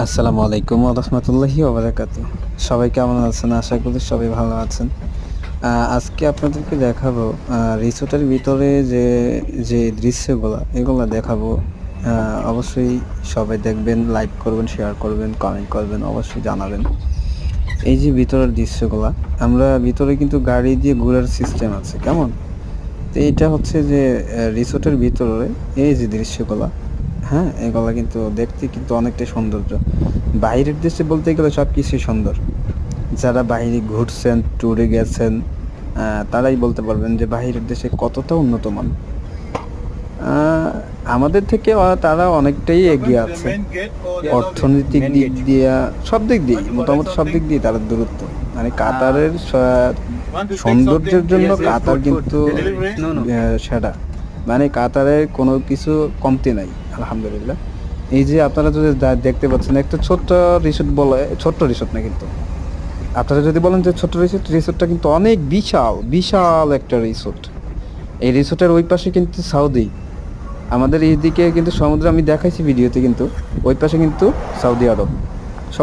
আসসালামু আলাইকুম ওয়া রাহমাতুল্লাহি ওয়া বারাকাতুহু। সবাই কেমন আছেন? আশা করি সবাই ভালো আছেন। আজকে আপনাদেরকে দেখাবো রিসোর্টের ভিতরে যে দৃশ্যগুলা এগুলা দেখাবো। আ অবশ্যই সবাই দেখবেন, লাইক করবেন, শেয়ার করবেন, কমেন্ট করবেন, অবশ্যই জানাবেন। এই যে ভিতরের দৃশ্যগুলা, আমরা ভিতরে কিন্তু গাড়ি দিয়ে ঘোরার সিস্টেম আছে, কেমন? তো এইটা হচ্ছে যে রিসোর্টের ভিতরে এই যে দৃশ্যগুলা, হ্যাঁ? এগুলা কিন্তু দেখতে কিন্তু অনেকটাই সৌন্দর্য। বাইরের দেশে বলতে গেলে সবকিছুই সুন্দর। যারা বাহিরে ঘুরছেন, ট্যুরে গেছেন, তারাই বলতে পারবেন যে বাহিরের দেশে কতটা উন্নত মান। আ আমাদের থেকে তারা অনেকটাই এগিয়ে আছে। অর্থনৈতিক দিক দিয়া সব দিক দিয়েই, মোটামুটি সব দিক দিয়েই তারা দূরত্ব। মানে কাতারের সৌন্দর্যের জন্য কাতার কিন্তু সেরা। মানে কাতারের কোনো কিছু কমতি নাই, আলহামদুলিল্লাহ। এই যে আপনারা যদি দেখতে পাচ্ছেন একটা ছোট্ট রিসোর্ট বলে, ছোট্ট রিসোর্ট না কিন্তু। আপনারা যদি বলেন যে ছোট্ট রিসোর্ট, রিসোর্টটা কিন্তু অনেক বিশাল, বিশাল একটা রিসোর্ট। এই রিসোর্টের ওই পাশে কিন্তু সৌদি। আমাদের এইদিকে কিন্তু সমুদ্র আমি দেখাইছি ভিডিওতে, কিন্তু ওই পাশে কিন্তু সৌদি আরব।